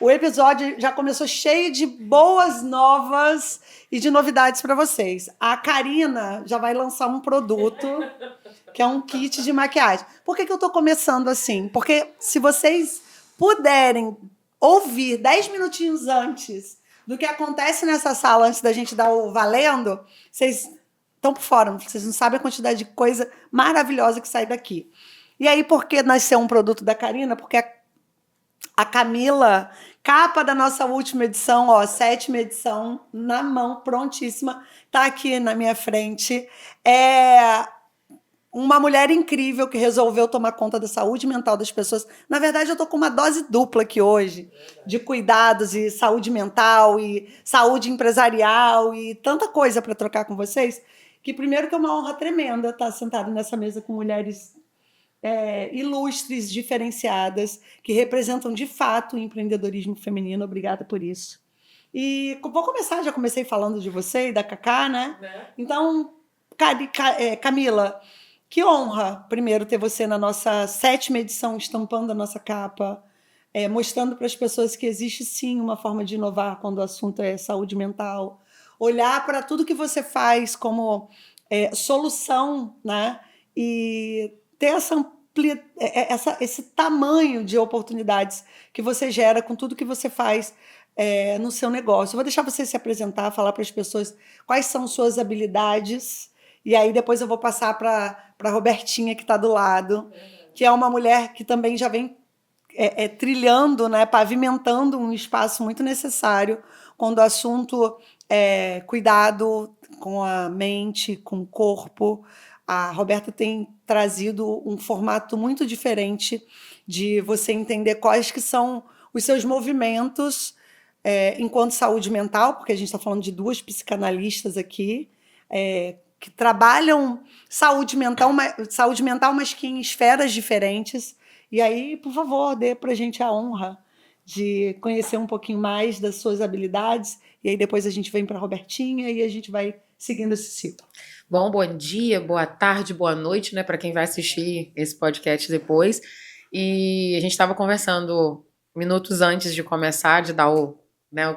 O episódio já começou cheio de boas novas e de novidades para vocês. A Karina já vai lançar um produto que é um kit de maquiagem. Por que eu estou começando assim? Porque se vocês puderem ouvir 10 minutinhos antes do que acontece nessa sala antes da gente dar o valendo, vocês estão por fora, vocês não sabem a quantidade de coisa maravilhosa que sai daqui. E aí, por que nasceu um produto da Karina? Porque a Camila, capa da nossa última edição, ó, 7ª edição, na mão, prontíssima, tá aqui na minha frente. É uma mulher incrível que resolveu tomar conta da saúde mental das pessoas. Na verdade, eu tô com uma dose dupla aqui hoje, de cuidados e saúde mental e saúde empresarial e tanta coisa para trocar com vocês, que primeiro que é uma honra tremenda estar sentado nessa mesa com mulheres ilustres, diferenciadas, que representam de fato o empreendedorismo feminino. Obrigada por isso. E vou começar, já comecei falando de você e da Cacá, né? Então, Camila, que honra, primeiro, ter você na nossa 7ª edição, estampando a nossa capa, mostrando para as pessoas que existe, sim, uma forma de inovar quando o assunto é saúde mental. Olhar para tudo que você faz como solução, né? E ter esse tamanho de oportunidades que você gera com tudo que você faz no seu negócio. Eu vou deixar você se apresentar, falar para as pessoas quais são suas habilidades, e aí depois eu vou passar para a Robertinha, que está do lado, que é uma mulher que também já vem trilhando, né, pavimentando um espaço muito necessário quando o assunto é cuidado com a mente, com o corpo. A Roberta tem trazido um formato muito diferente de você entender quais que são os seus movimentos enquanto saúde mental, porque a gente está falando de 2 psicanalistas aqui, que trabalham saúde mental, mas que em esferas diferentes. E aí, por favor, dê para a gente a honra de conhecer um pouquinho mais das suas habilidades, e aí depois a gente vem para a Robertinha e a gente vai seguindo esse ciclo. Bom dia, boa tarde, boa noite, né, para quem vai assistir esse podcast depois. E a gente estava conversando minutos antes de começar, de dar o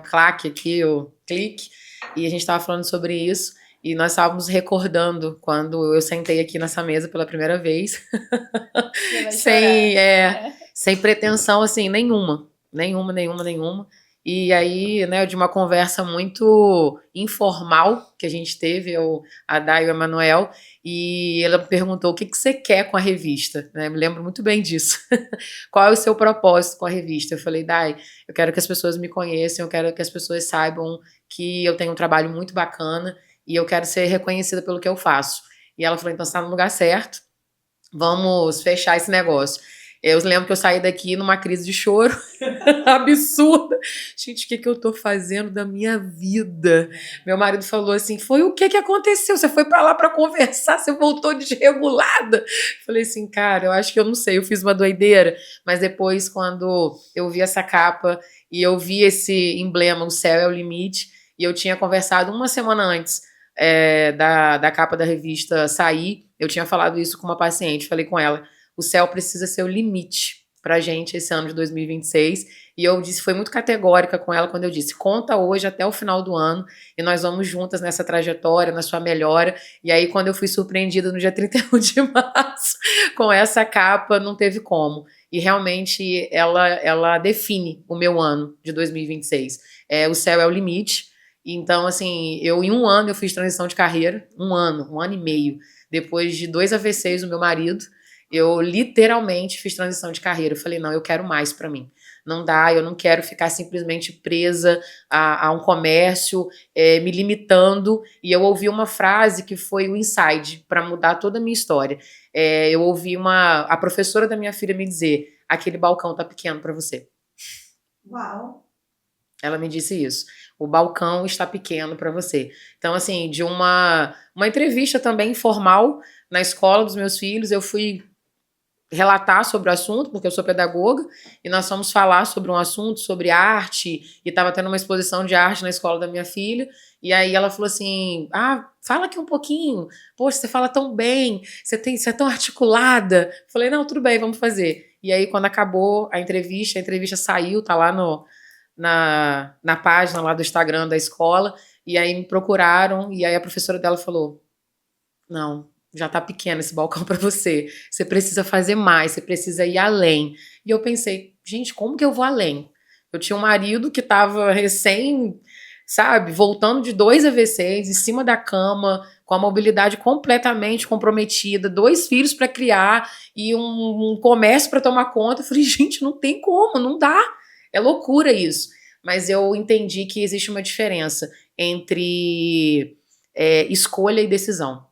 claque aqui, o clique, e a gente estava falando sobre isso, e nós estávamos recordando quando eu sentei aqui nessa mesa pela primeira vez, sem pretensão, assim, nenhuma. E aí, né, de uma conversa muito informal que a gente teve, a Day e o Emanuel, e ela me perguntou o que você quer com a revista, né? Me lembro muito bem disso. Qual é o seu propósito com a revista? Eu falei, Day, eu quero que as pessoas me conheçam, eu quero que as pessoas saibam que eu tenho um trabalho muito bacana e eu quero ser reconhecida pelo que eu faço. E ela falou, então você está no lugar certo, vamos fechar esse negócio. Eu lembro que eu saí daqui numa crise de choro absurda. Gente, o que eu tô fazendo da minha vida? Meu marido falou assim, foi o que aconteceu? Você foi pra lá pra conversar, você voltou desregulada? Falei assim, cara, eu acho que eu não sei, eu fiz uma doideira. Mas depois, quando eu vi essa capa e eu vi esse emblema, o céu é o limite, e eu tinha conversado uma semana antes da capa da revista sair, eu tinha falado isso com uma paciente, falei com ela, o céu precisa ser o limite pra gente esse ano de 2026. E eu disse, foi muito categórica com ela quando eu disse, conta hoje até o final do ano e nós vamos juntas nessa trajetória, na sua melhora. E aí, quando eu fui surpreendida no dia 31 de março com essa capa, não teve como. E realmente ela define o meu ano de 2026. O céu é o limite. Então, assim, em um ano eu fiz transição de carreira, um ano e meio, depois de 2 AVCs do meu marido. Eu literalmente fiz transição de carreira. Eu falei, não, eu quero mais pra mim. Não dá, eu não quero ficar simplesmente presa a um comércio, me limitando. E eu ouvi uma frase que foi o inside para mudar toda a minha história. Eu ouvi a professora da minha filha me dizer, aquele balcão tá pequeno para você. Uau! Ela me disse isso. O balcão está pequeno para você. Então, assim, de uma entrevista também informal na escola dos meus filhos, eu fui relatar sobre o assunto, porque eu sou pedagoga, e nós fomos falar sobre um assunto, sobre arte, e estava tendo uma exposição de arte na escola da minha filha, e aí ela falou assim, fala aqui um pouquinho, poxa, você fala tão bem, você é tão articulada. Falei, não, tudo bem, vamos fazer. E aí, quando acabou a entrevista saiu, tá lá na página lá do Instagram da escola, e aí me procuraram, e aí a professora dela falou, não, já tá pequeno esse balcão para você, você precisa fazer mais, você precisa ir além. E eu pensei, gente, como que eu vou além? Eu tinha um marido que estava recém, sabe, voltando de 2 AVCs, em cima da cama, com a mobilidade completamente comprometida, 2 filhos para criar e um comércio para tomar conta. Eu falei, gente, não tem como, não dá. É loucura isso. Mas eu entendi que existe uma diferença entre escolha e decisão.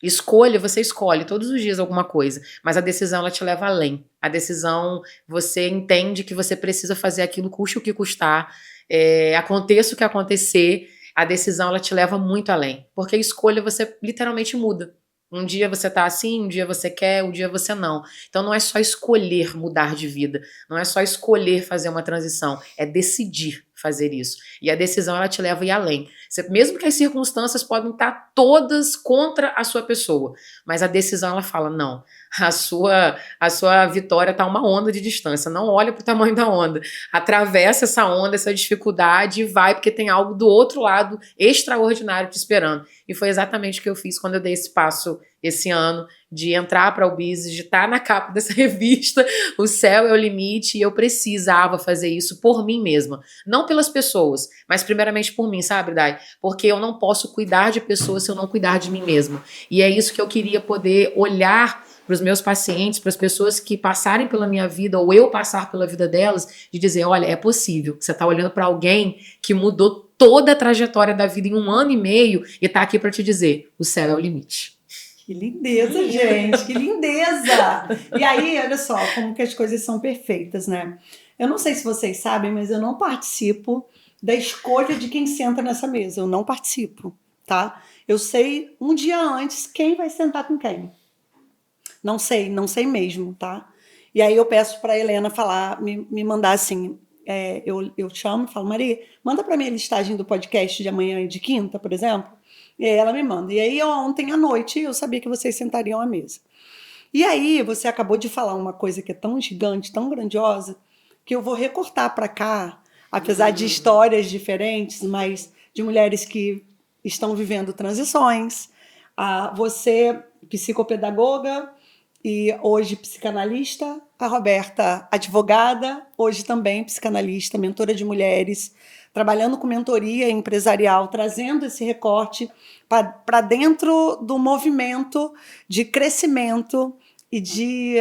Escolha, você escolhe todos os dias alguma coisa, mas a decisão ela te leva além. A decisão, você entende que você precisa fazer aquilo, custe o que custar, aconteça o que acontecer, a decisão ela te leva muito além. Porque a escolha você literalmente muda. Um dia você tá assim, um dia você quer, um dia você não. Então não é só escolher mudar de vida, não é só escolher fazer uma transição, é decidir fazer isso. E a decisão ela te leva a ir além. Mesmo que as circunstâncias podem estar todas contra a sua pessoa, mas a decisão ela fala, não, a sua vitória está a uma onda de distância, não olha para o tamanho da onda, atravessa essa onda, essa dificuldade e vai, porque tem algo do outro lado extraordinário te esperando. E foi exatamente o que eu fiz quando eu dei esse passo esse ano, de entrar para o business, de estar na capa dessa revista, O Céu é o Limite, e eu precisava fazer isso por mim mesma. Não pelas pessoas, mas primeiramente por mim, sabe, Dai? Porque eu não posso cuidar de pessoas se eu não cuidar de mim mesma. E é isso que eu queria poder olhar para os meus pacientes, para as pessoas que passarem pela minha vida, ou eu passar pela vida delas, de dizer, olha, é possível. Você está olhando para alguém que mudou toda a trajetória da vida em 1 ano e meio e está aqui para te dizer, o céu é o limite. Que lindeza, gente, que lindeza! E aí, olha só, como que as coisas são perfeitas, né? Eu não sei se vocês sabem, mas eu não participo da escolha de quem senta nessa mesa. Eu não participo, tá? Eu sei um dia antes quem vai sentar com quem. Não sei mesmo, tá? E aí eu peço para a Helena falar, me mandar assim, eu chamo e falo, Maria, manda para mim a listagem do podcast de amanhã e de quinta, por exemplo. E aí ela me manda. E aí ontem à noite eu sabia que vocês sentariam à mesa. E aí você acabou de falar uma coisa que é tão gigante, tão grandiosa, que eu vou recortar para cá, apesar de histórias diferentes, mas de mulheres que estão vivendo transições. Você, psicopedagoga e hoje psicanalista, a Roberta, advogada, hoje também psicanalista, mentora de mulheres, trabalhando com mentoria empresarial, trazendo esse recorte para dentro do movimento de crescimento e de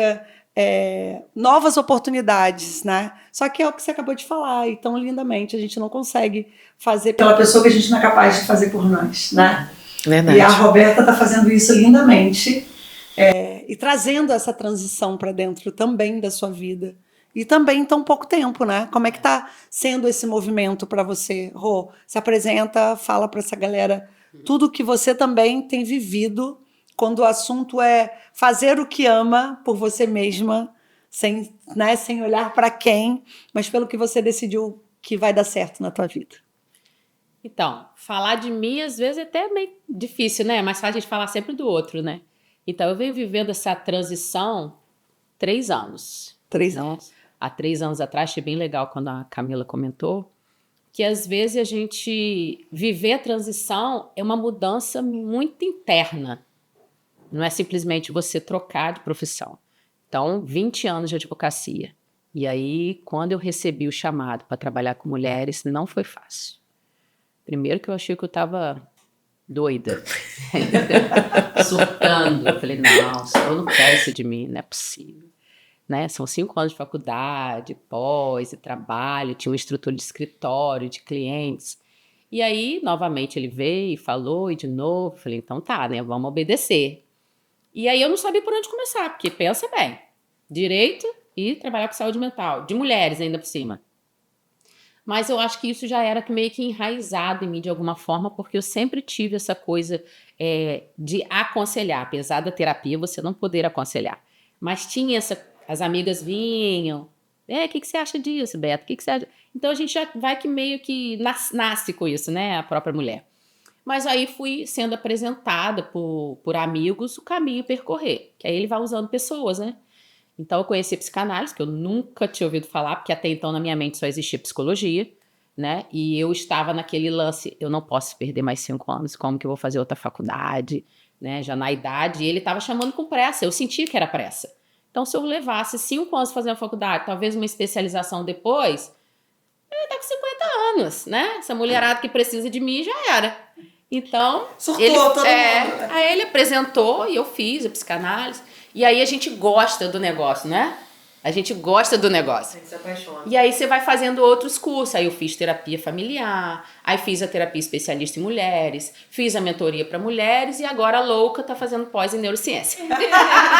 novas oportunidades, né? Só que é o que você acabou de falar, e tão lindamente, a gente não consegue fazer pela pessoa que a gente não é capaz de fazer por nós, né? Verdade. E a Roberta está fazendo isso lindamente, e trazendo essa transição para dentro também da sua vida. E também em tão pouco tempo, né? Como é que está sendo esse movimento para você, Rô? Se apresenta, fala para essa galera tudo que você também tem vivido quando o assunto é fazer o que ama por você mesma, sem olhar para quem, mas pelo que você decidiu que vai dar certo na tua vida. Então, falar de mim às vezes é até meio difícil, né? É mais fácil a gente falar sempre do outro, né? Então, eu venho vivendo essa transição 3 anos. 3 anos. Há 3 anos atrás, achei bem legal quando a Camila comentou, que às vezes a gente viver a transição é uma mudança muito interna. Não é simplesmente você trocar de profissão. Então, 20 anos de advocacia. E aí, quando eu recebi o chamado para trabalhar com mulheres, não foi fácil. Primeiro que eu achei que eu estava doida, surtando. Eu falei, não, eu não quero isso de mim, não é possível. Né? São 5 anos de faculdade, pós e trabalho, tinha um instrutor de escritório, de clientes. E aí, novamente, ele veio e falou, e de novo, falei, então tá, né, vamos obedecer. E aí eu não sabia por onde começar, porque pensa bem, direito e trabalhar com saúde mental, de mulheres ainda por cima. Mas eu acho que isso já era meio que enraizado em mim de alguma forma, porque eu sempre tive essa coisa de aconselhar, apesar da terapia você não poder aconselhar. Mas tinha as amigas vinham, o que você acha disso, Beto? O que você acha? Então a gente já vai que meio que nasce com isso, né? A própria mulher. Mas aí fui sendo apresentada por amigos o caminho a percorrer, que aí ele vai usando pessoas, né? Então eu conheci a psicanálise, que eu nunca tinha ouvido falar, porque até então na minha mente só existia psicologia. né? E eu estava naquele lance, eu não posso perder mais 5 anos, como que eu vou fazer outra faculdade, né? Já na idade, e ele estava chamando com pressa, eu sentia que era pressa. Então, se eu levasse 5 anos para fazer uma faculdade, talvez uma especialização depois, eu ia estar com 50 anos, né? Essa mulherada que precisa de mim já era. Então, Surtou todo mundo. Aí ele apresentou e eu fiz a psicanálise. E aí a gente gosta do negócio, né? A gente gosta do negócio. A gente se apaixona. E aí você vai fazendo outros cursos. Aí eu fiz terapia familiar, aí fiz a terapia especialista em mulheres, fiz a mentoria para mulheres e agora a louca tá fazendo pós em neurociência.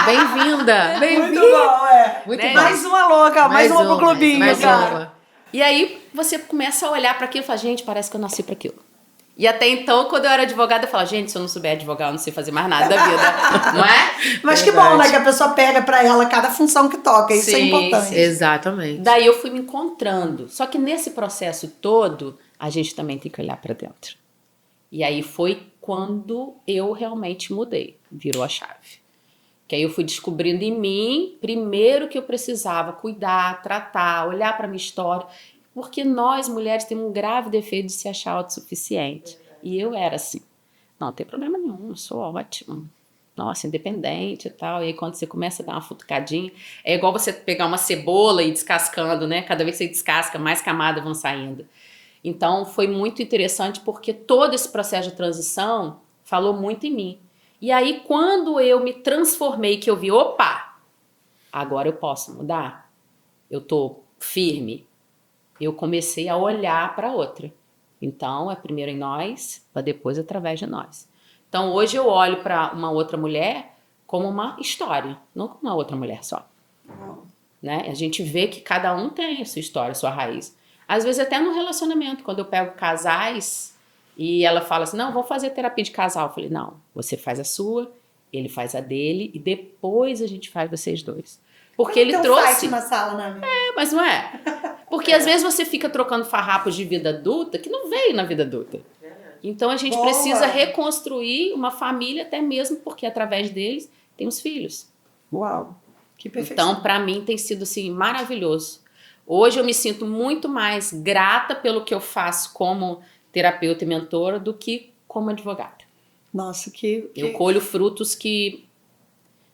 Bem-vinda! Muito Bem-vinda! bom, Muito Né? bom. Mais uma louca, mais uma pro clubinho, mais cara. uma. E aí você começa a olhar para aquilo e fala, gente, parece que eu nasci para aquilo. E até então, quando eu era advogada, eu falava, gente, se eu não souber advogar, eu não sei fazer mais nada da vida. Não é? Mas que bom, né? Que a pessoa pega pra ela cada função que toca. Isso é Sim, importante. sim. Exatamente. Daí eu fui me encontrando. Só que nesse processo todo, a gente também tem que olhar para dentro. E aí foi quando eu realmente mudei. Virou a chave. Que aí eu fui descobrindo em mim, primeiro, que eu precisava cuidar, tratar, olhar para minha história. Porque nós, mulheres, temos um grave defeito de se achar autossuficiente. E eu era assim. Não tem problema nenhum, eu sou ótima. Nossa, independente e tal. E aí quando você começa a dar uma futucadinha, é igual você pegar uma cebola e ir descascando, né? Cada vez que você descasca, mais camadas vão saindo. Então foi muito interessante porque todo esse processo de transição falou muito em mim. E aí quando eu me transformei, que eu vi, opa, agora eu posso mudar, eu tô firme, eu comecei a olhar para outra. Então é primeiro em nós, para depois através de nós. Então hoje eu olho para uma outra mulher como uma história, não como uma outra mulher só. Né? A gente vê que cada um tem a sua história, a sua raiz. Às vezes até no relacionamento, quando eu pego casais e ela fala assim, não, vamos fazer terapia de casal. Eu falei, não, você faz a sua, ele faz a dele e depois a gente faz vocês dois. Porque ele trouxe... uma sala, né? Mas não é? Porque às vezes você fica trocando farrapos de vida adulta que não veio na vida adulta. Então a gente Boa. precisa reconstruir uma família até mesmo porque através deles tem os filhos. Uau, que perfeição. Então, para mim, tem sido assim, maravilhoso. Hoje eu me sinto muito mais grata pelo que eu faço como terapeuta e mentora do que como advogada. Nossa, que... Eu colho frutos que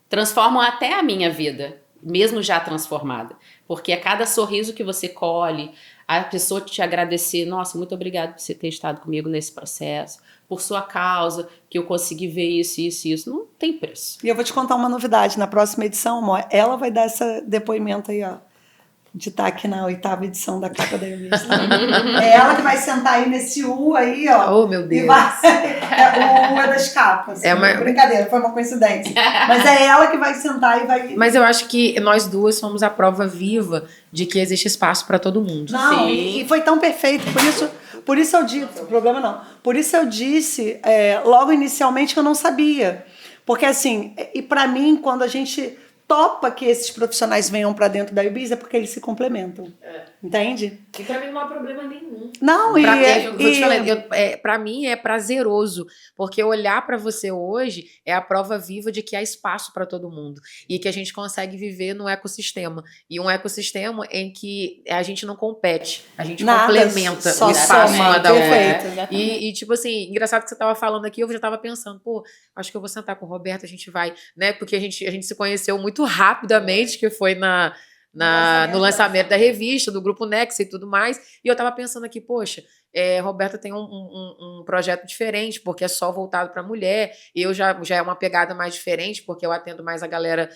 transformam até a minha vida, mesmo já transformada. Porque a cada sorriso que você colhe, a pessoa te agradecer, nossa, muito obrigada por você ter estado comigo nesse processo, por sua causa, que eu consegui ver isso, isso, isso. Não tem preço. E eu vou te contar uma novidade. Na próxima edição, amor, ela vai dar esse depoimento aí, ó. De estar aqui na 8ª edição da Capa da Revista. É ela que vai sentar aí nesse U aí, ó. Oh, meu E Deus. o U é das capas. É uma... Brincadeira, foi uma coincidência. Mas é ela que vai sentar e vai... Mas eu acho que nós duas somos a prova viva de que existe espaço para todo mundo. Não, e foi tão perfeito. Por isso eu disse... Problema não. Por isso eu disse logo inicialmente que eu não sabia. Porque assim, e para mim, quando a gente... topa que esses profissionais venham para dentro da Ibiza é porque eles se complementam. Entende? E pra mim não há problema nenhum. Não, Pra mim é prazeroso, porque olhar pra você hoje é a prova viva de que há espaço pra todo mundo e que a gente consegue viver num ecossistema. E um ecossistema em que a gente não compete, a gente complementa só o espaço soma, uma da outra. perfeito. E tipo assim, engraçado que você tava falando aqui, eu já tava pensando, pô, acho que eu vou sentar com o Roberto, a gente vai, né? Porque a gente se conheceu muito rapidamente, que foi no lançamento da revista, do Grupo Nexa e tudo mais, e eu tava pensando aqui, poxa, Roberta tem um projeto diferente, porque é só voltado para mulher, eu já é uma pegada mais diferente, porque eu atendo mais a galera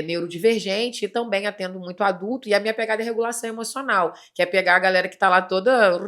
neurodivergente e também atendo muito adulto, e a minha pegada é regulação emocional, que é pegar a galera que tá lá toda,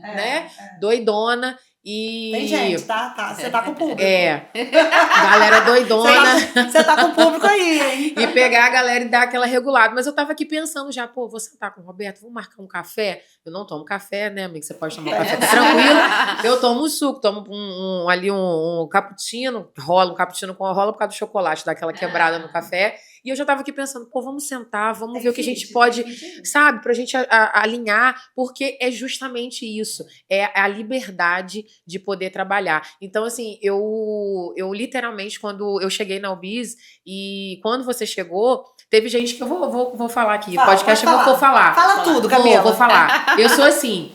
né, doidona, e... Tem gente, tá? Você tá com o público. Galera doidona. Você tá com o público aí, hein? E pegar a galera e dar aquela regulada. Mas eu tava aqui pensando já, pô, vou sentar com o Roberto, vou marcar um café. Eu não tomo café, né, amigo? Você pode tomar um café, tá tranquilo. Eu tomo um suco, tomo um cappuccino, rola um cappuccino com rola por causa do chocolate, dá aquela quebrada no café. E eu já tava aqui pensando, pô, vamos sentar, vamos ver o que a gente pode, sabe, pra gente alinhar, porque é justamente isso, é a liberdade de poder trabalhar. Então, assim, eu literalmente, quando eu cheguei na Albiz, e quando você chegou, teve gente que eu vou falar aqui, Fala, podcast eu vou falar. Fala tudo, Camila. Vou falar. Eu sou assim,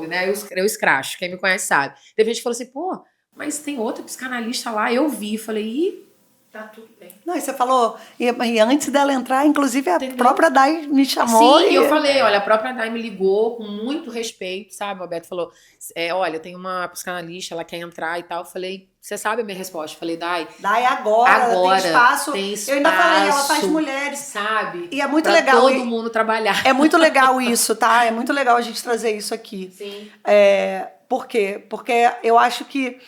né, eu escracho, quem me conhece sabe. Teve gente que falou assim, pô, mas tem outra psicanalista lá, eu vi, falei, ih, tá tudo bem. Não, e você falou, e antes dela entrar, inclusive a Entendeu? própria Dai me chamou. Sim, eu falei, olha, a própria Dai me ligou com muito respeito, sabe? O Roberto falou, olha, tem uma psicanalista, ela quer entrar e tal. Eu falei, você sabe a minha resposta? Eu falei, Dai, Agora tem espaço. tem espaço. Eu ainda falei, ela faz mulheres. Sabe? E é muito pra legal. todo mundo trabalhar. É muito legal isso, tá? É muito legal a gente trazer isso aqui. Sim. Por quê? Porque eu acho que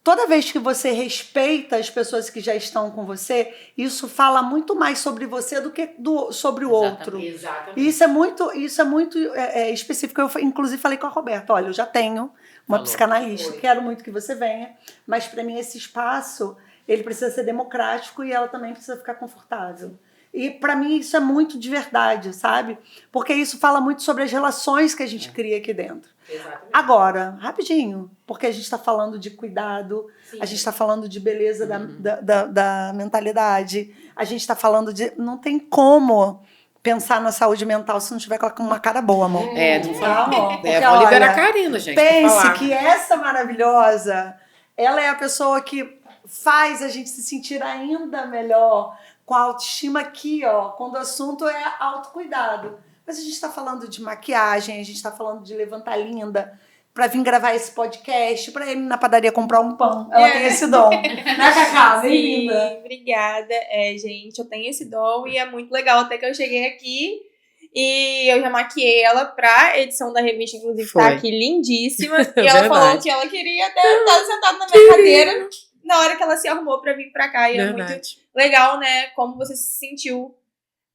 toda vez que você respeita as pessoas que já estão com você, isso fala muito mais sobre você do que sobre o outro. Exatamente. E isso é muito específico. Eu, inclusive, falei com a Roberta, olha, eu já tenho uma psicanalista, quero muito que você venha, mas para mim esse espaço, ele precisa ser democrático e ela também precisa ficar confortável. E para mim isso é muito de verdade, sabe? Porque isso fala muito sobre as relações que a gente cria aqui dentro. Exatamente. Agora, rapidinho, porque a gente está falando de cuidado, sim, a gente está falando de beleza da mentalidade, a gente está falando de... Não tem como pensar na saúde mental se não tiver com uma cara boa, amor. Não fala, amor. Porque, vou liberar a Karina, gente. Pense que essa maravilhosa, ela é a pessoa que faz a gente se sentir ainda melhor, com a autoestima aqui, ó, quando o assunto é autocuidado. Mas a gente está falando de maquiagem, a gente está falando de levantar linda, para vir gravar esse podcast, para ir na padaria comprar um pão. Ela tem esse dom. Né, Cacá? Sim, obrigada. Gente, eu tenho esse dom e é muito legal. Até que eu cheguei aqui e eu já maquiei ela pra edição da revista, inclusive tá aqui lindíssima. E ela falou que ela queria até estar sentada na minha cadeira na hora que ela se arrumou pra vir pra cá. E é muito legal, né? Como você se sentiu,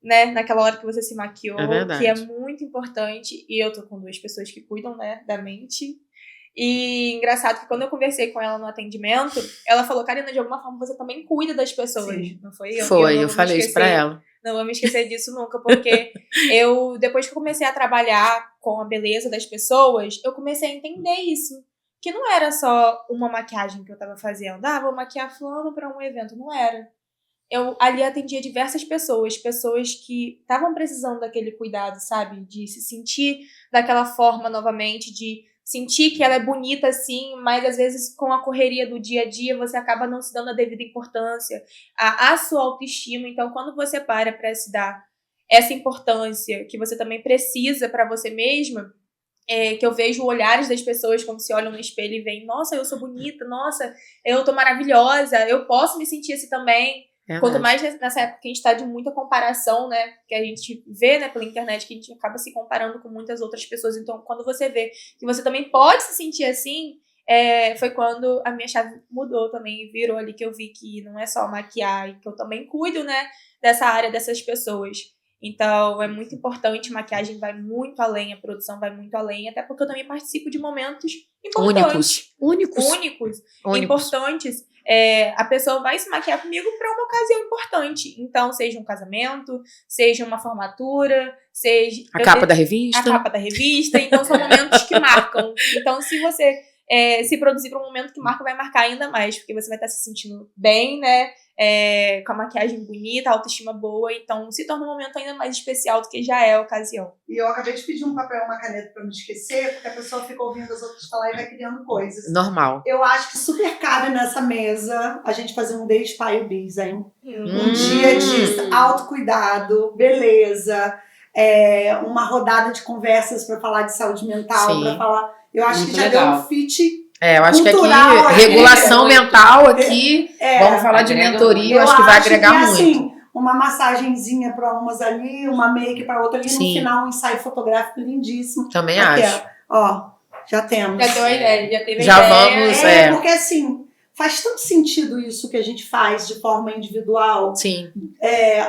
né, naquela hora que você se maquiou, que é muito importante. E eu tô com 2 pessoas que cuidam, né, da mente. E engraçado que quando eu conversei com ela no atendimento, ela falou, Karina, de alguma forma você também cuida das pessoas. Sim. Não foi? Eu falei isso pra ela. Não vou me esquecer disso nunca, porque depois que eu comecei a trabalhar com a beleza das pessoas, eu comecei a entender isso. Que não era só uma maquiagem que eu tava fazendo. Vou maquiar fulano pra um evento. Não era. Eu ali atendia diversas pessoas que estavam precisando daquele cuidado, sabe? De se sentir daquela forma novamente, de sentir que ela é bonita assim, mas às vezes com a correria do dia a dia você acaba não se dando a devida importância à sua autoestima. Então, quando você para se dar essa importância que você também precisa para você mesma, que eu vejo olhares das pessoas quando se olham no espelho e veem, nossa, eu sou bonita, nossa, eu tô maravilhosa, eu posso me sentir assim também. Quanto mais nessa época que a gente tá de muita comparação, né, que a gente vê, né, pela internet, que a gente acaba se comparando com muitas outras pessoas. Então, quando você vê que você também pode se sentir assim, foi quando a minha chave mudou também e virou ali, que eu vi que não é só maquiar, e que eu também cuido, né, dessa área, dessas pessoas. Então, é muito importante, maquiagem vai muito além, a produção vai muito além, até porque eu também participo de momentos importantes. Únicos. Importantes. A pessoa vai se maquiar comigo para uma ocasião importante. Então, seja um casamento, seja uma formatura, seja... A capa da revista. Então, são momentos que marcam. Então, se você se produzir para um momento que marca, vai marcar ainda mais, porque você vai estar se sentindo bem, né? Com a maquiagem bonita, a autoestima boa, então se torna um momento ainda mais especial do que já é a ocasião. E eu acabei de pedir um papel e uma caneta pra não esquecer, porque a pessoa fica ouvindo as outras falar e vai criando coisas. Normal. Eu acho que super cabe nessa mesa a gente fazer um Day Spa e Biz, hein? Um dia de autocuidado, beleza, uma rodada de conversas pra falar de saúde mental, pra falar... Eu acho que já deu um fit... eu acho que aqui, regulação mental aqui, vamos falar de mentoria, eu acho que vai agregar muito. Assim, uma massagenzinha para umas ali, uma make para outra ali, no final um ensaio fotográfico lindíssimo. Também acho. Ó, já temos. Já deu a ideia, já teve já ideia. Vamos, porque assim, faz tanto sentido isso que a gente faz de forma individual. Sim.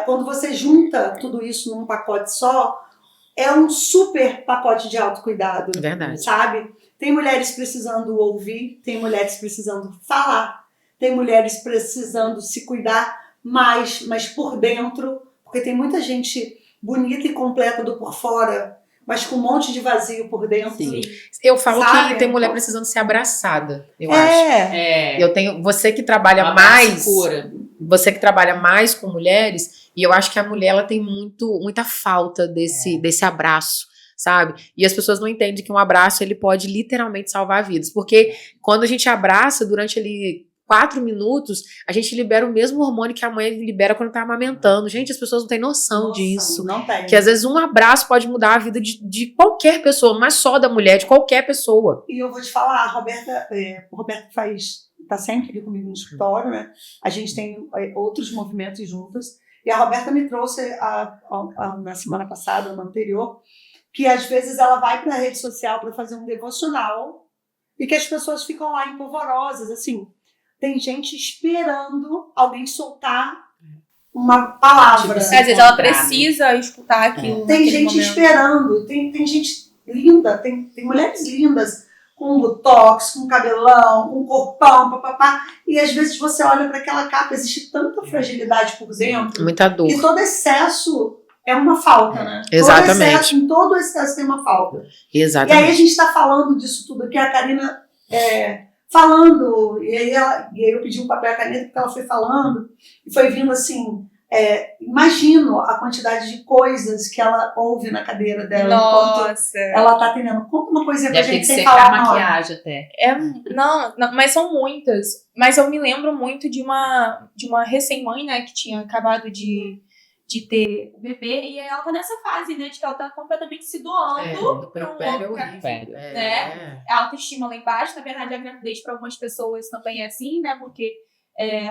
Quando você junta tudo isso num pacote só, é um super pacote de autocuidado. Verdade. Sabe? Tem mulheres precisando ouvir, tem mulheres precisando falar, tem mulheres precisando se cuidar mas por dentro, porque tem muita gente bonita e completa do por fora, mas com um monte de vazio por dentro. Sim. Eu falo Sabe? que tem mulher precisando ser abraçada, eu acho. É. Eu tenho, você que trabalha Um abraço mais, cura. você que trabalha mais com mulheres, e eu acho que a mulher ela tem muita falta desse abraço, sabe? E as pessoas não entendem que um abraço ele pode literalmente salvar vidas, porque quando a gente abraça durante ali 4 minutos, a gente libera o mesmo hormônio que a mãe libera quando tá amamentando. Gente, as pessoas não têm noção Nossa, disso. não tem. Que às vezes um abraço pode mudar a vida de qualquer pessoa, não é só da mulher, de qualquer pessoa. E eu vou te falar, a Roberta tá sempre aqui comigo no escritório, né? A gente tem outros movimentos juntas. E a Roberta me trouxe na semana passada, no anterior, que às vezes ela vai para a rede social para fazer um devocional e que as pessoas ficam lá empolvorosas, assim. Tem gente esperando alguém soltar uma palavra. Tipo, Às vezes ela encontrar, né? precisa escutar aquilo. Tem naquele gente momento. esperando, tem gente linda, tem mulheres lindas com botox, com cabelão, com corpão, papapá. E às vezes você olha para aquela capa, existe tanta fragilidade por dentro Muita dor. que todo excesso é uma falta, né? Exatamente. Em todo excesso tem uma falta. E Exatamente. aí a gente está falando disso tudo aqui, a Karina falando, e aí eu pedi um papel e a caneta porque ela foi falando, e foi vindo assim, imagino a quantidade de coisas que ela ouve na cadeira dela enquanto Nossa. ela tá atendendo. Conta uma coisinha pra Deve ter gente que sem secar falar a nome. maquiagem até. Não, mas são muitas. Mas eu me lembro muito de uma recém-mãe, né, que tinha acabado de ter o bebê, e ela tá nessa fase, né, de que ela tá completamente se doando do pra um puerpério é outro horrível. Puerpério. né? A autoestima lá embaixo. Na verdade, a gravidez para algumas pessoas também é assim, né? Porque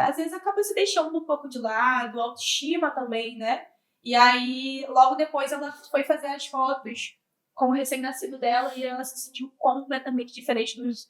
às vezes acaba se deixando um pouco de lado, a autoestima também, né? E aí, logo depois, ela foi fazer as fotos com o recém-nascido dela e ela se sentiu completamente diferente dos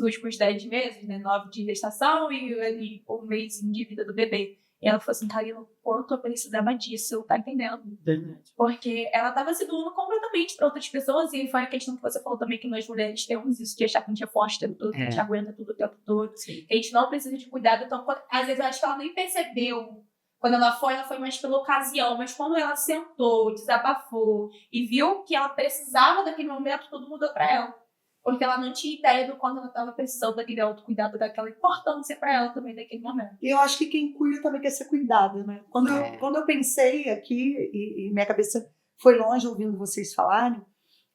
últimos 10 meses, né? 9 de gestação e ali um mês de vida do bebê. E ela falou assim, Karina, o quanto eu precisava disso, tá entendendo? Verdade. Porque ela estava se doando completamente para outras pessoas, e foi a questão que você falou também, que nós mulheres temos isso de achar que a gente é forte o tempo todo, que a gente aguenta tudo o tempo todo, Sim. que a gente não precisa de cuidado. Então, às vezes eu acho que ela nem percebeu quando ela foi mais pela ocasião, mas quando ela sentou, desabafou e viu que ela precisava daquele momento, tudo mudou para ela. Porque ela não tinha ideia do quanto ela estava precisando daquele autocuidado, daquela importância para ela também naquele momento. E eu acho que quem cuida também quer ser cuidado, né? Quando eu pensei aqui, e minha cabeça foi longe ouvindo vocês falarem,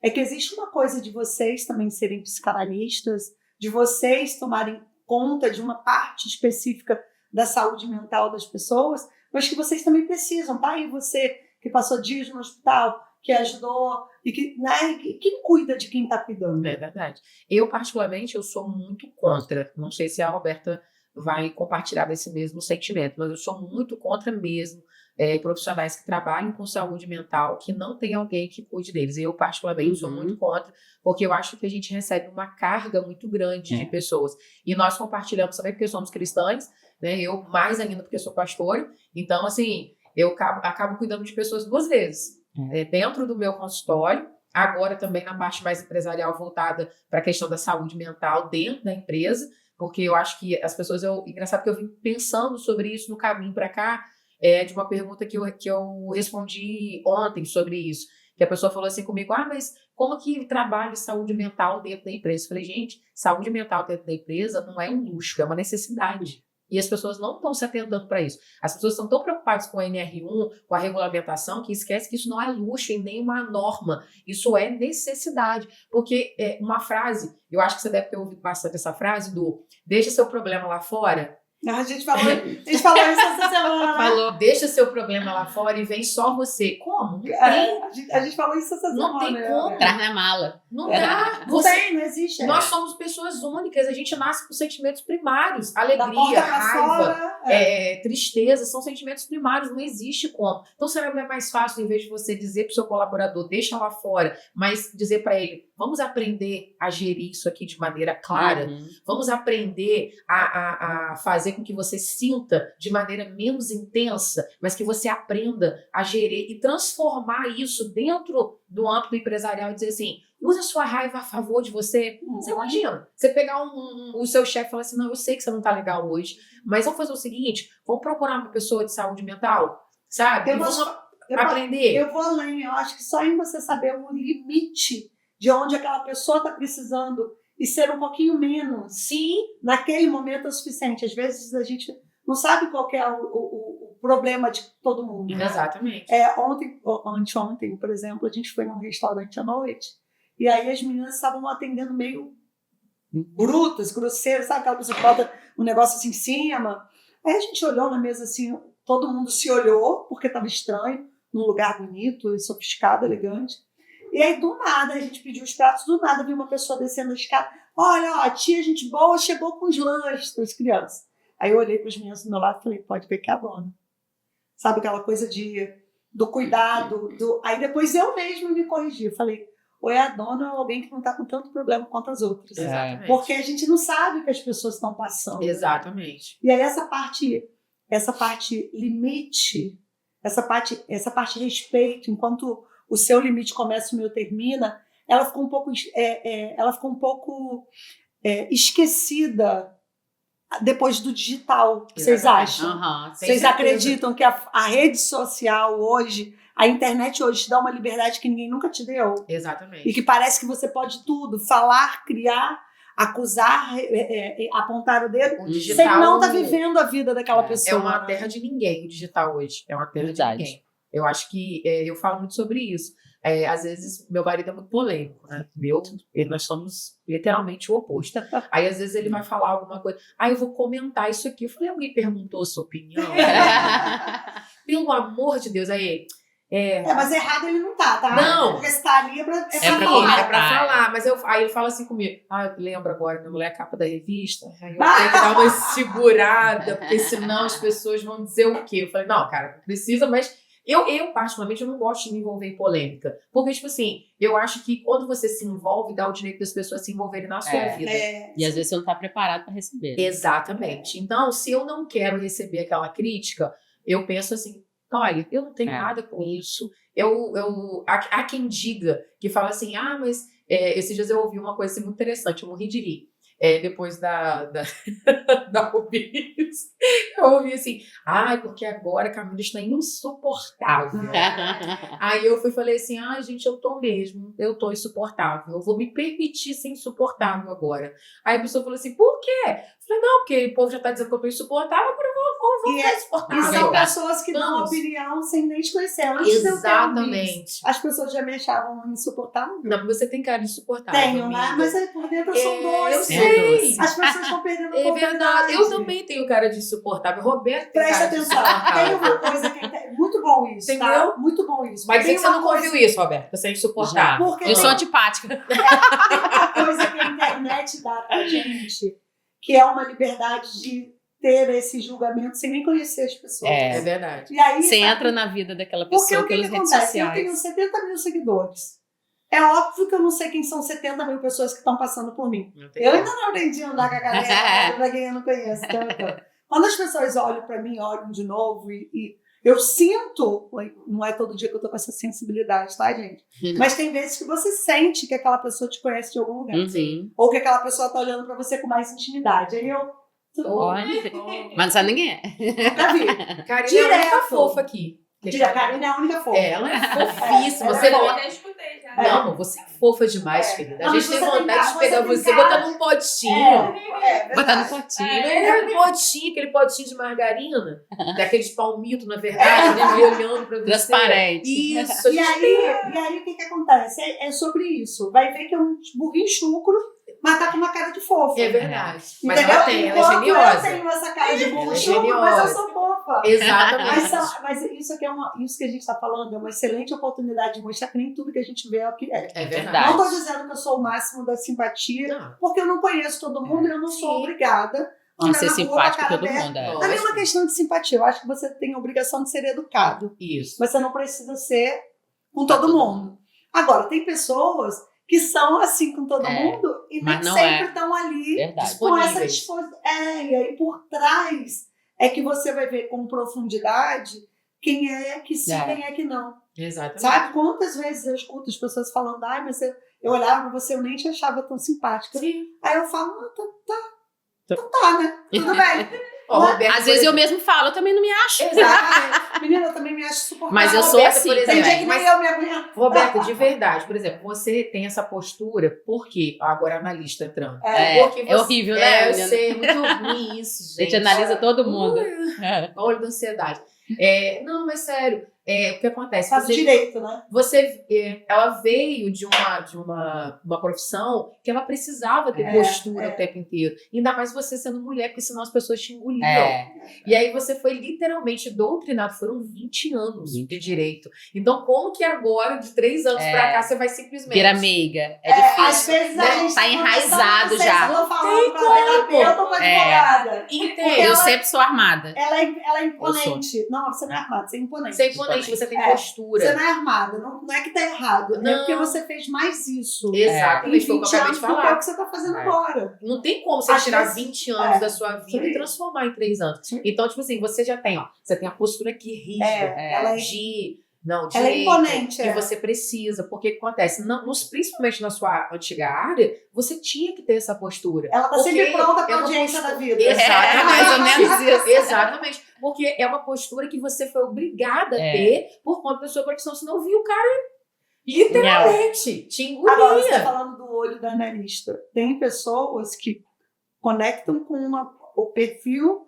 é que existe uma coisa de vocês também serem psicanalistas, de vocês tomarem conta de uma parte específica da saúde mental das pessoas, mas que vocês também precisam, tá? E você que passou dias no hospital, que ajudou, e que, né, quem cuida de quem está cuidando? É verdade. Eu, particularmente, eu sou muito contra. Não sei se a Roberta vai compartilhar desse mesmo sentimento, mas eu sou muito contra mesmo profissionais que trabalham com saúde mental, que não tem alguém que cuide deles. Eu, particularmente, sou muito contra, porque eu acho que a gente recebe uma carga muito grande de pessoas. E nós compartilhamos também porque somos cristãs, né? Eu mais ainda porque sou pastora. Então, assim, eu acabo cuidando de pessoas 2 vezes. Dentro do meu consultório, agora também na parte mais empresarial voltada para a questão da saúde mental dentro da empresa, porque eu acho que as pessoas, engraçado que eu vim pensando sobre isso no caminho para cá, de uma pergunta que eu respondi ontem sobre isso, que a pessoa falou assim comigo, mas como que trabalha saúde mental dentro da empresa? Eu falei, gente, saúde mental dentro da empresa não é um luxo, é uma necessidade. E as pessoas não estão se atentando para isso. As pessoas estão tão preocupadas com a NR1, com a regulamentação, que esquece que isso não é luxo e nem uma norma. Isso é necessidade. Porque uma frase, eu acho que você deve ter ouvido bastante essa frase do deixa seu problema lá fora. A gente falou isso essa semana. Falou, deixa seu problema lá fora e vem só você. Como? Não tem. A gente falou isso essa semana. Não tem como. Traz na mala. Não dá. Não tem, não existe. Nós somos pessoas únicas, a gente nasce com sentimentos primários. Da Alegria, porta pra raiva, fora, tristeza, são sentimentos primários, não existe como. Então será que é mais fácil, em vez de você dizer para o seu colaborador, deixa lá fora, mas dizer para ele, vamos aprender a gerir isso aqui de maneira clara, vamos aprender a fazer com que você sinta de maneira menos intensa, mas que você aprenda a gerir e transformar isso dentro do âmbito empresarial e dizer assim, usa a sua raiva a favor de você. Você imagina, você pegar o seu chefe e falar assim, não, eu sei que você não tá legal hoje, mas vamos fazer o seguinte, vamos procurar uma pessoa de saúde mental, sabe? Vamos aprender. Eu vou além, eu acho que só em você saber o limite de onde aquela pessoa está precisando e ser um pouquinho menos. Sim. Naquele momento é o suficiente. Às vezes a gente não sabe qual que é o problema de todo mundo. Né? Exatamente. Anteontem, por exemplo, a gente foi num restaurante à noite e aí as meninas estavam atendendo meio brutas, grosseiras, sabe? Aquela pessoa que bota um negócio assim em cima. Aí a gente olhou na mesa assim, todo mundo se olhou porque estava estranho, num lugar bonito, sofisticado, elegante. E aí, do nada, a gente pediu os pratos, do nada vi uma pessoa descendo a escada. Olha, ó, a tia, gente boa, chegou com os lanches para as crianças. Aí eu olhei para os meninos do meu lado e falei, pode ver que é a dona. Sabe aquela coisa do cuidado. Aí depois eu mesma me corrigi. Eu falei, ou é a dona ou alguém que não está com tanto problema quanto as outras. Exatamente. Porque a gente não sabe o que as pessoas estão passando. Exatamente. E aí essa parte limite, essa parte respeito, enquanto o seu limite começa e o meu termina, ela ficou um pouco esquecida depois do digital. Vocês acham? Vocês acreditam que a rede social hoje, a internet hoje te dá uma liberdade que ninguém nunca te deu? Exatamente. E que parece que você pode tudo, falar, criar, acusar, apontar o dedo, digital, sem não estar vivendo a vida daquela pessoa. É uma terra de ninguém, o digital hoje. É uma terra de ninguém. Eu acho que eu falo muito sobre isso. Às vezes, meu marido é muito polêmico, né? Nós somos literalmente o oposto. Aí, às vezes, ele vai falar alguma coisa. Eu vou comentar isso aqui. Eu falei, alguém perguntou a sua opinião? Pelo amor de Deus. Aí, mas errado ele não tá? Não. Porque você tá ali pra falar. É pra falar. Mas aí ele fala assim comigo. Eu lembro agora, minha mulher é a capa da revista. Aí eu tenho que dar uma segurada, porque senão as pessoas vão dizer o quê? Eu falei, não, cara, não precisa, mas... Eu, particularmente, eu não gosto de me envolver em polêmica. Porque, tipo assim, eu acho que quando você se envolve, dá o direito das pessoas se envolverem na sua vida. E às vezes você não tá preparado para receber. Né? Exatamente. Então, se eu não quero receber aquela crítica, eu penso assim, olha, eu não tenho nada com isso. Há quem diga, que fala assim, mas esses dias eu ouvi uma coisa assim, muito interessante, eu morri de rir. Depois da Rubens, eu ouvi assim, porque agora a Camila está insuportável. Aí eu falei assim, gente, eu tô insuportável, eu vou me permitir ser insuportável agora. Aí a pessoa falou assim, por quê? Eu falei, não, porque o povo já tá dizendo que eu tô insuportável, agora eu vou ficar insuportável. E são pessoas que dão opinião sem nem te conhecer. Exatamente. As pessoas já me achavam insuportável. Não, você tem cara de insuportável. Tenho, né? Mas por dentro eu sou doce. Eu sei. As pessoas estão perdendo a oportunidade. É verdade. Eu também tenho cara de insuportável. Roberto tem Presta atenção. Tem uma coisa que é muito bom isso, entendeu? Tá? Muito bom isso. Mas você não ouviu isso, Roberto. Você é insuportável. Eu sou antipática. Tem uma coisa que a internet dá pra gente, que é uma liberdade de ter esse julgamento sem nem conhecer as pessoas. É verdade. E aí, você entra na vida daquela pessoa pelas redes sociais. Eu tenho 70 mil seguidores. É óbvio que eu não sei quem são 70 mil pessoas que estão passando por mim. Eu ainda não aprendi a andar com a galera, pra quem eu não conheço. Quando as pessoas olham pra mim, olham de novo e eu sinto, não é todo dia que eu tô com essa sensibilidade, tá, gente? Mas tem vezes que você sente que aquela pessoa te conhece de algum lugar. Ou que aquela pessoa tá olhando pra você com mais intimidade. Aí eu... Mas não sabe ninguém é. Karine é a única fofa aqui. A Karine é a única fofa. Ela é fofíssima. Você já escutei já. Não, você é fofa demais, querida. A gente tem vontade de pegar você, botar num potinho. Botar no potinho. Aquele potinho de margarina. Daqueles palmitos, na verdade, né? Olhando pra você. Transparente. Isso. E aí o que acontece? É sobre isso. Vai ver que é um burrinho chucro, mas tá com uma cara de fofa. É verdade. Mas ela ela é geniosa. Eu tenho essa cara de burro chucro, mas eu sou fofa. Exatamente. Mas isso que a gente tá falando é uma excelente oportunidade de mostrar que nem tudo que a gente vê é o que é. É verdade. Não tô dizendo que eu sou o máximo da simpatia, porque eu não conheço todo mundo e eu não sou obrigada a ser simpático com todo mundo. Não é uma questão de simpatia. Eu acho que você tem a obrigação de ser educado. Isso. Você não precisa ser com todo mundo. Agora, tem pessoas que são assim com todo mundo e nem sempre estão ali com essa disposição. E aí por trás é que você vai ver com profundidade quem é que sim, quem é que não. Exatamente. Sabe quantas vezes eu escuto as pessoas falando, mas eu olhava pra você, eu nem te achava tão simpática. Sim. Aí eu falo, então tá, né? Tudo bem. Ó, Roberta, Às vezes eu mesmo falo, eu também não me acho. Exatamente. Menina, eu também me acho suportável. Mas eu sou Roberta, assim por Tem exemplo, dia também. que mas- nem eu me aguento. Roberta, de verdade, por exemplo, você tem essa postura, por quê? Agora analista entrando. É, Porque é horrível, né? Eu menina? sei, muito ruim isso, A gente. gente analisa todo mundo. Olha da ansiedade. Não, mas sério, o que acontece? Faz direito, né? Ela veio de uma profissão que ela precisava ter postura o tempo inteiro. Ainda mais você sendo mulher, porque senão as pessoas te engoliam. E aí você foi literalmente doutrinado. Foram 20 anos de direito. Então, como que agora, de 3 anos pra cá, você vai simplesmente... Vira meiga. É Às difícil. vezes a gente Tá tem uma enraizado noção, já. Vocês estão falando com a como. terapeuta ou com a advogada. Entende? Eu sempre sou armada. Ela é imponente. Não, você não é armada, você é imponente. Você é imponente, você tem É. postura. Você não é armada, não é que tá errado. É Não. porque você fez mais isso. Exatamente, Em foi o que 20 eu acabei anos de do que é o falar. que você tá fazendo agora. Não tem como você Às tirar vezes- 20 anos é. da sua vida Sim. e transformar em 3 anos. Sim. Então, tipo assim, você já tem, você tem a postura aqui rígida Ela é- de ela é direito, imponente, que você precisa, porque o que acontece? Principalmente na sua antiga área, você tinha que ter essa postura. Ela tá Porque sempre pronta é pra uma audiência da postura- vida. Exatamente. mais ou menos isso. Exatamente. Porque é uma postura que você foi obrigada a ter por conta da sua profissão, senão viu o cara literalmente te Agora, você engolia. tá falando do olho da analista. Tem pessoas que conectam com o perfil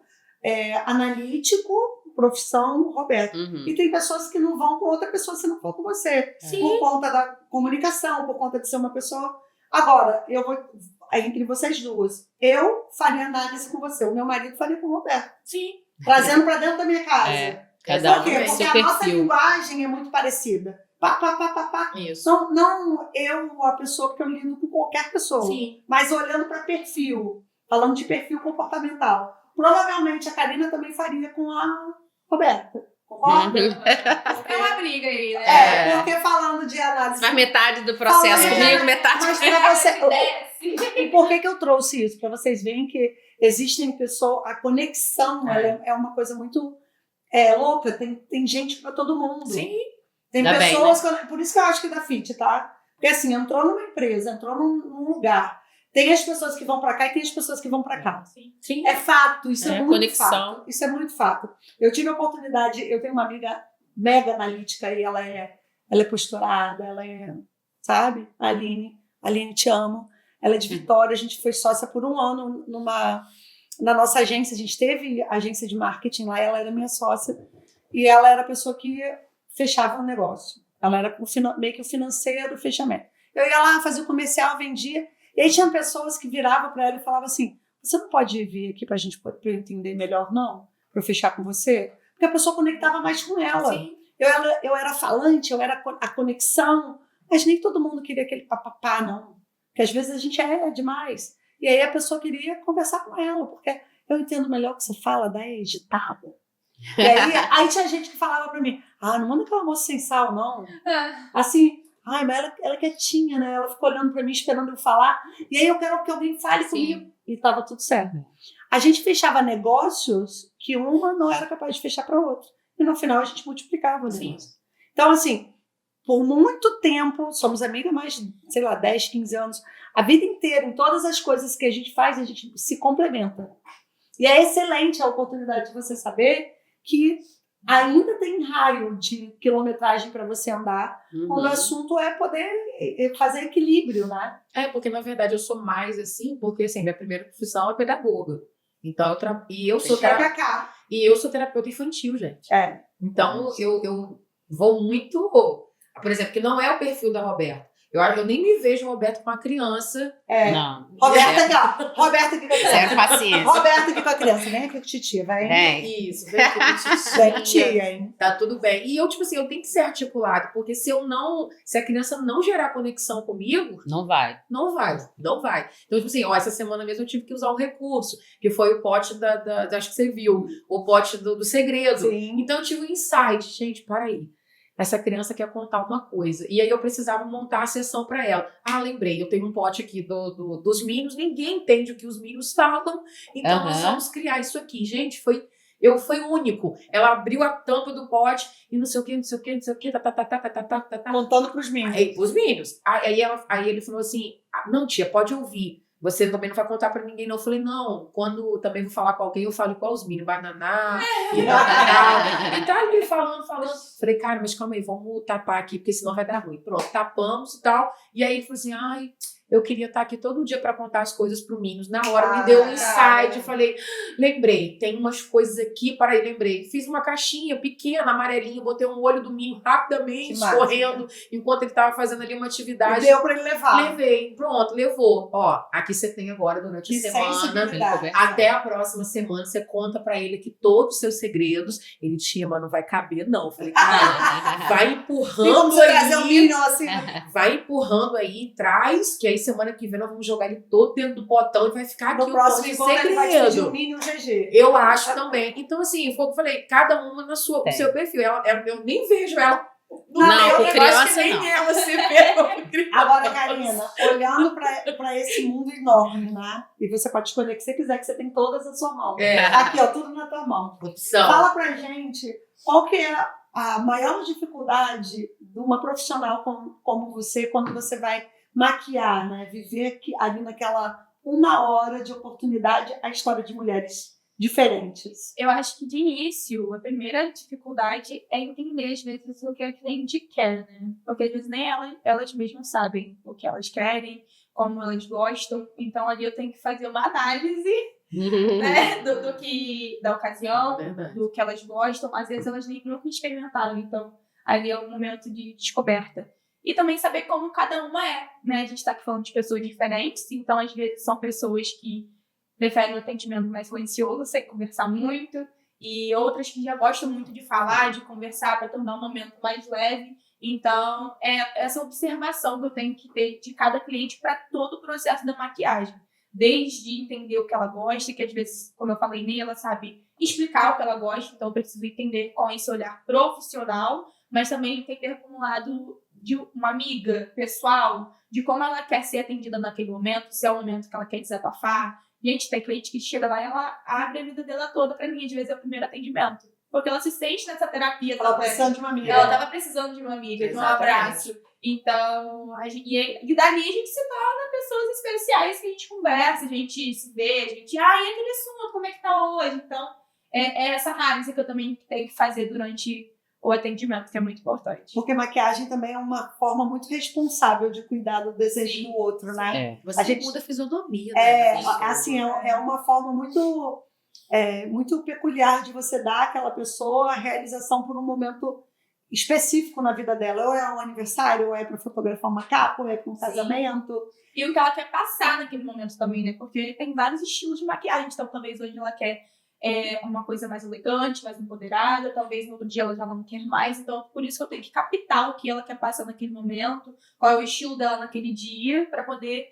analítico, profissão Roberto. Uhum. E tem pessoas que não vão com outra pessoa se não for com você. Sim. Por conta da comunicação, por conta de ser uma pessoa. Agora, eu vou. Entre vocês duas, eu faria análise com você, o meu marido faria com o Roberto. Sim. Trazendo pra dentro da minha casa. Cada Por um quê? tem Porque seu a nossa perfil. linguagem é muito parecida. Pá, pá, pá, pá, pá. Isso. Não eu, a pessoa, que eu lido com qualquer pessoa. Sim. Mas olhando para perfil, falando de perfil comportamental. Provavelmente a Karina também faria com a Roberta. Concorda? É uma briga aí, né? Porque falando de análise. Faz metade do processo Falando de comigo, metade Mas para você. E por que eu trouxe isso? Para vocês verem que existem pessoas. A conexão ela é uma coisa muito louca. Tem gente para todo mundo. Sim. Tem Ainda bem, pessoas. Por isso que eu acho que da FIT, tá? Porque assim, entrou numa empresa, entrou num lugar. Tem as pessoas que vão para cá e tem as pessoas que vão para cá. Sim. É fato, isso é muito conexão. fato. Isso é muito fato. Eu tive a oportunidade, eu tenho uma amiga mega analítica e ela é posturada, ela é, sabe? A Aline, te amo. Ela é de Vitória, a gente foi sócia por 1 ano na nossa agência, a gente teve agência de marketing lá, ela era minha sócia e ela era a pessoa que fechava o negócio. Ela era meio que o financeiro, o fechamento. Eu ia lá, fazia o comercial, vendia. E aí tinha pessoas que viravam para ela e falavam assim, você não pode vir aqui para a gente pra eu entender melhor, não? Para eu fechar com você? Porque a pessoa conectava mais com ela. Sim. Eu era falante, eu era a conexão, mas nem todo mundo queria aquele papapá, não. Porque às vezes a gente é demais. E aí a pessoa queria conversar com ela, porque eu entendo melhor o que você fala, daí é agitado. E aí tinha gente que falava para mim, não manda aquela moça sem sal, não. Assim... mas ela é quietinha, né? Ela ficou olhando pra mim, esperando eu falar. E aí eu quero que alguém fale comigo. E tava tudo certo. A gente fechava negócios que uma não era capaz de fechar pra outra. E no final a gente multiplicava o negócio. Então, assim, por muito tempo, somos amigas mais, sei lá, 10, 15 anos. A vida inteira, em todas as coisas que a gente faz, a gente se complementa. E é excelente a oportunidade de você saber que ainda tem raio de quilometragem para você andar, quando o assunto é poder fazer equilíbrio, né? Porque na verdade eu sou mais assim, porque assim, minha primeira profissão é pedagoga. Então eu sou terapeuta infantil, gente. Então eu vou muito, por exemplo, que não é o perfil da Roberta. Eu nem me vejo Roberto com uma criança. Não. Roberta aqui, ó. Roberta aqui com a criança. Zero paciência. Roberta aqui com a criança. Vem aqui com titia, vai. Vem. Isso, vem aqui com Vem com tia, hein? Tá tudo bem. E eu, tipo assim, eu tenho que ser articulado, porque se a criança não gerar conexão comigo, Não vai. não vai. Então, tipo assim, essa semana mesmo eu tive que usar um recurso, que foi o pote acho que você viu, o pote do segredo. Sim. Então eu tive um insight, gente, para aí. Essa criança quer contar uma coisa. E aí eu precisava montar a sessão para ela. Lembrei, eu tenho um pote aqui dos Minions, ninguém entende o que os Minions falam, então nós vamos criar isso aqui. Gente, Foi único. Ela abriu a tampa do pote e não sei o que, tá. Contando pros meninos. Aí, os meninos. Aí ele falou assim, não, tia, pode ouvir. Você também não vai contar pra ninguém, não. Eu falei, não, quando também vou falar com alguém, eu falo igual os meninos, bananá, e tal. E tá ali falando. Falei, cara, mas calma aí, vamos tapar aqui, porque senão vai dar ruim. Pronto, tapamos e tal. E aí ele falou assim, ai, eu queria estar aqui todo dia pra contar as coisas pro Minos. Na hora me deu um insight, eu falei, lembrei, tem umas coisas aqui, lembrei. Fiz uma caixinha pequena, amarelinha, botei um olho do Minho rapidamente, correndo, enquanto ele tava fazendo ali uma atividade. E deu pra ele levar. Levei, pronto, levou. Ó, aqui você tem agora durante a semana. Até a próxima semana você conta pra ele aqui todos os seus segredos. Ele, tia, mas não vai caber, não. Eu falei, cara, vai empurrando aí. Assim. Vai empurrando aí, traz, que aí semana que vem nós vamos jogar ele todo dentro do potão e vai ficar aqui no próximo encontro ele vai te pedir um mini e um GG. Eu acho também. Então, assim, foi o que eu falei, cada uma no seu perfil. Eu nem vejo ela. Não, com criança nem não. ela se vê. Agora, Karina, olhando pra esse mundo enorme, né? E você pode escolher o que você quiser, que você tem todas na sua mão. Aqui, ó, tudo na tua mão. Opção. Fala pra gente qual que é a maior dificuldade de uma profissional como você, quando você vai maquiar, né? Viver ali naquela 1 hora de oportunidade a história de mulheres diferentes. Eu acho que de início, a primeira dificuldade é entender, às vezes, o que a cliente quer, né? Porque às vezes nem elas mesmas sabem o que elas querem, como elas gostam. Então ali eu tenho que fazer uma análise, né? Da ocasião, do que elas gostam. Às vezes elas nem nunca experimentaram, então ali é um momento de descoberta. E também saber como cada uma é, né? A gente está falando de pessoas diferentes, então às vezes são pessoas que preferem um atendimento mais silencioso, sem conversar muito, e outras que já gostam muito de falar, de conversar, para tornar o momento mais leve. Então, é essa observação que eu tenho que ter de cada cliente para todo o processo da maquiagem. Desde entender o que ela gosta, que às vezes, como eu falei, nem ela sabe explicar o que ela gosta, então eu preciso entender com esse olhar profissional, mas também entender como lado de uma amiga pessoal, de como ela quer ser atendida naquele momento, se é o momento que ela quer desabafar. Gente, tem cliente que chega lá e ela abre a vida dela toda pra mim, às vezes é o primeiro atendimento. Porque ela se sente nessa terapia. Ela precisando de uma amiga. Ela tava precisando de uma amiga, de um abraço. Então, e dali a gente se torna pessoas especiais que a gente conversa, a gente se vê, a gente, e aquele assunto, como é que tá hoje? Então, é essa análise que eu também tenho que fazer durante o atendimento, que é muito importante. Porque maquiagem também é uma forma muito responsável de cuidar do desejo do outro, né? Você muda a fisionomia. Assim, é uma forma muito, muito peculiar de você dar àquela pessoa a realização por um momento específico na vida dela. Ou é um aniversário, ou é para fotografar uma capa, ou é para um casamento. E o que ela quer passar naquele momento também, né? Porque tem vários estilos de maquiagem, então talvez hoje ela quer uma coisa mais elegante, mais empoderada, talvez no outro dia ela já não quer mais, então por isso que eu tenho que captar o que ela quer passar naquele momento, qual é o estilo dela naquele dia, para poder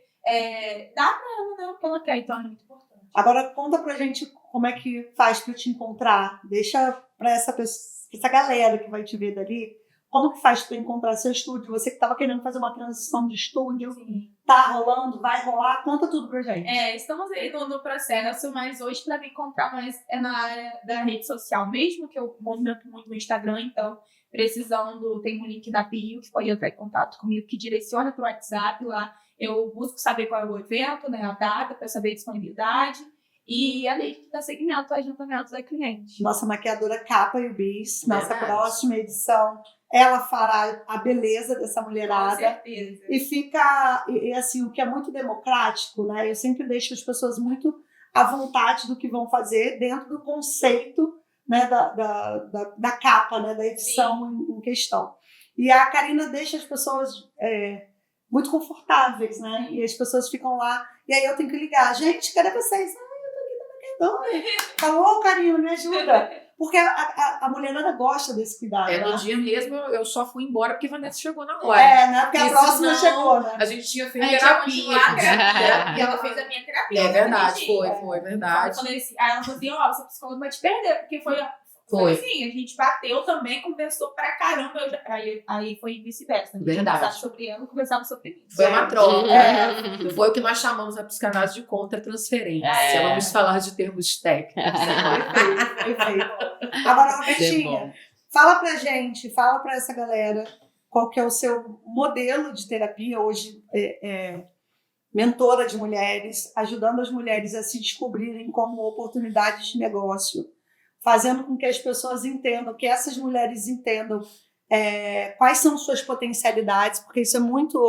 dar para ela, né, o que ela quer, então é muito importante. Agora conta pra gente como é que faz para te encontrar, deixa para essa galera que vai te ver dali, como que faz para encontrar seu estúdio, você que estava querendo fazer uma transição de estúdio. Sim. Tá rolando, vai rolar, conta tudo pra gente. Estamos aí no processo, mas hoje para me encontrar mais é na área da rede social mesmo, que eu movimento muito no Instagram, então precisando, tem um link da bio que pode entrar em contato comigo, que direciona pro WhatsApp lá, eu busco saber qual é o evento, né, a data, para saber a disponibilidade, e além de dar seguimento ao agendamento da cliente. Nossa maquiadora Capa e o Bis, nossa próxima edição, ela fará a beleza dessa mulherada. Com certeza. E fica, assim, o que é muito democrático, né? Eu sempre deixo as pessoas muito à vontade do que vão fazer dentro do conceito, né, da capa, né, da edição em questão. E a Karina deixa as pessoas muito confortáveis, né? E as pessoas ficam lá, e aí eu tenho que ligar. Gente, cadê vocês? Eu tô aqui na maquiadora. Falou, Karina, me ajuda. Porque a mulherada gosta desse cuidado. No dia mesmo eu só fui embora porque a Vanessa chegou na hora. Né? Porque a próxima chegou, né? A gente tinha feito terapia. E ela fez a minha terapia. É verdade, foi verdade. Eu falei assim, aí ela falou assim, essa psicóloga vai te perder, porque foi Foi. Assim, a gente bateu também, conversou pra caramba. Aí foi vice-versa. A gente Verdade. conversava sobre ela, conversava sobre mim. Foi uma troca. É. Foi o que nós chamamos a psicanálise de contra-transferência. É. Vamos falar de termos técnicos. Perfeito. Agora, Robertinha, fala pra gente, fala pra essa galera qual que é o seu modelo de terapia hoje, mentora de mulheres, ajudando as mulheres a se descobrirem como oportunidades de negócio, fazendo com que as pessoas entendam, que essas mulheres entendam quais são suas potencialidades, porque isso é muito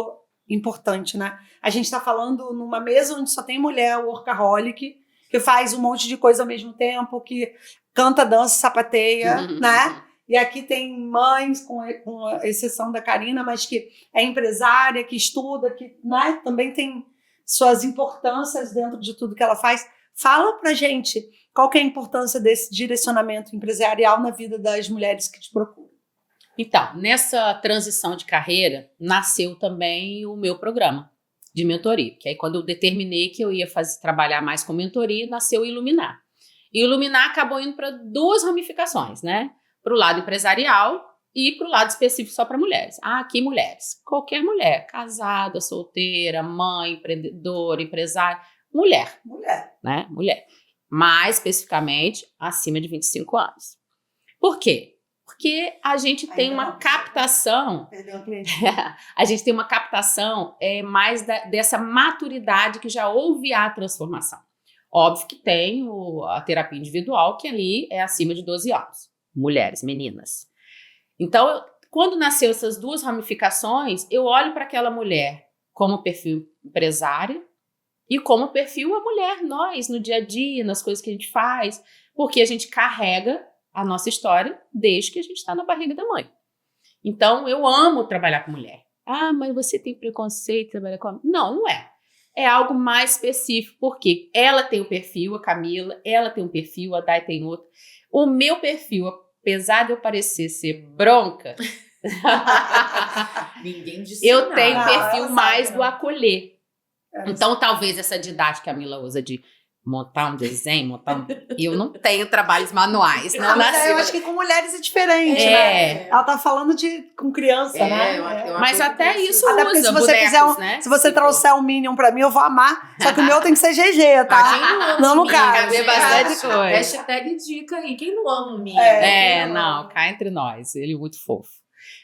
importante, né? A gente está falando numa mesa onde só tem mulher workaholic, que faz um monte de coisa ao mesmo tempo, que canta, dança, sapateia, né? E aqui tem mães, com a exceção da Karina, mas que é empresária, que estuda, que, né, também tem suas importâncias dentro de tudo que ela faz. Fala pra gente qual que é a importância desse direcionamento empresarial na vida das mulheres que te procuram. Então, nessa transição de carreira, nasceu também o meu programa de mentoria. Que aí, quando eu determinei que eu ia trabalhar mais com mentoria, nasceu o Iluminar. E o Iluminar acabou indo para 2 ramificações, né? Para o lado empresarial e para o lado específico só para mulheres. Que mulheres? Qualquer mulher. Casada, solteira, mãe, empreendedora, empresária. Mulher. Mulher. Né? Mulher. Mais especificamente, acima de 25 anos. Por quê? Porque a gente tem uma captação. Perdeu o cliente. A gente tem uma captação mais dessa maturidade que já houve a transformação. Óbvio que tem a terapia individual, que ali é acima de 12 anos. Mulheres, meninas. Então, quando nasceu essas 2 ramificações, eu olho para aquela mulher como perfil empresária e como perfil a mulher, nós, no dia a dia, nas coisas que a gente faz, porque a gente carrega a nossa história desde que a gente está na barriga da mãe. Então, eu amo trabalhar com mulher. Mas você tem preconceito de trabalhar com... Não é. É algo mais específico, porque ela tem um perfil, a Camila, ela tem um perfil, a Dai tem outro. O meu perfil, apesar de eu parecer ser bronca, Ninguém disse eu nada. tenho um perfil ela mais sabe, do né? acolher. Então, talvez essa didática que a Mila usa de montar um desenho, eu não tenho trabalhos manuais. Não Mas nasci. eu acho que com mulheres é diferente, É. né? Ela tá falando com criança, né? Mas até isso Até porque usa se você bonecos, fizer né? se você Tipo, trouxer um Minion pra mim, eu vou amar. Só que o meu tem que ser GG, tá? Não, no caso. Cabe bastante coisa. Hashtag dica aí. Quem não ama o Minho? Não, cá entre nós. Ele é muito fofo.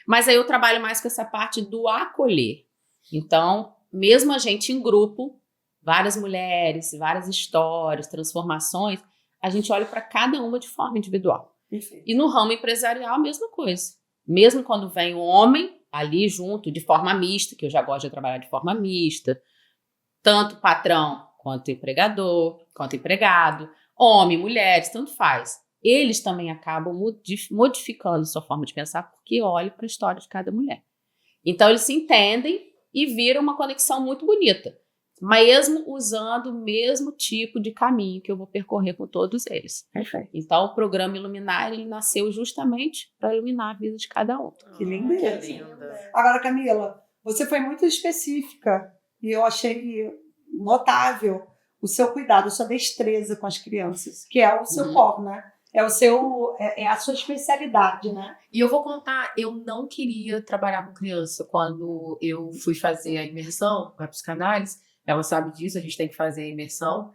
Mas aí eu trabalho mais com essa parte do acolher. Então, mesmo a gente em grupo, várias mulheres, várias histórias, transformações, a gente olha para cada uma de forma individual. Perfeito. E no ramo empresarial, a mesma coisa. Mesmo quando vem o homem ali junto, de forma mista, que eu já gosto de trabalhar de forma mista, tanto patrão quanto empregador, quanto empregado, homem, mulheres, tanto faz. Eles também acabam modificando sua forma de pensar porque olham para a história de cada mulher. Então, eles se entendem e viram uma conexão muito bonita, mesmo usando o mesmo tipo de caminho que eu vou percorrer com todos eles. Perfeito. Então, o programa Iluminar, ele nasceu justamente para iluminar a vida de cada um. Que lindeza. Que linda. Agora, Camila, você foi muito específica e eu achei notável o seu cuidado, a sua destreza com as crianças, que é o seu core, né? É a sua especialidade, né? E eu vou contar, eu não queria trabalhar com criança quando eu fui fazer a imersão na psicanálise. Ela sabe disso, a gente tem que fazer a imersão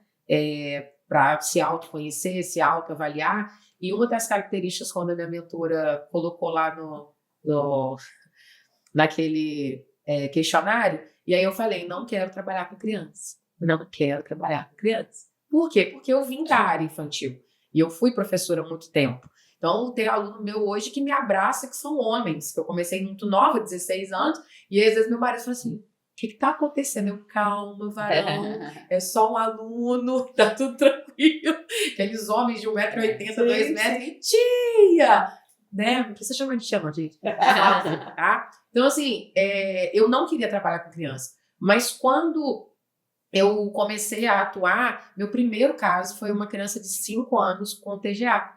para se autoconhecer, se autoavaliar. E uma das características, quando a minha mentora colocou lá naquele questionário, e aí eu falei, não quero trabalhar com criança. Não quero trabalhar com criança. Por quê? Porque eu vim da área infantil. E eu fui professora há muito tempo. Então, tem aluno meu hoje que me abraça, que são homens, que eu comecei muito nova, 16 anos, e às vezes meu marido fala assim, o que está acontecendo? Eu, calma, varão, é só um aluno, tá tudo tranquilo. Aqueles homens de 1,80m, 2m, tia! Né? Não precisa chamar de tia, não, gente. Tá? Então, assim, eu não queria trabalhar com criança, mas quando eu comecei a atuar, meu primeiro caso foi uma criança de 5 anos com TGA,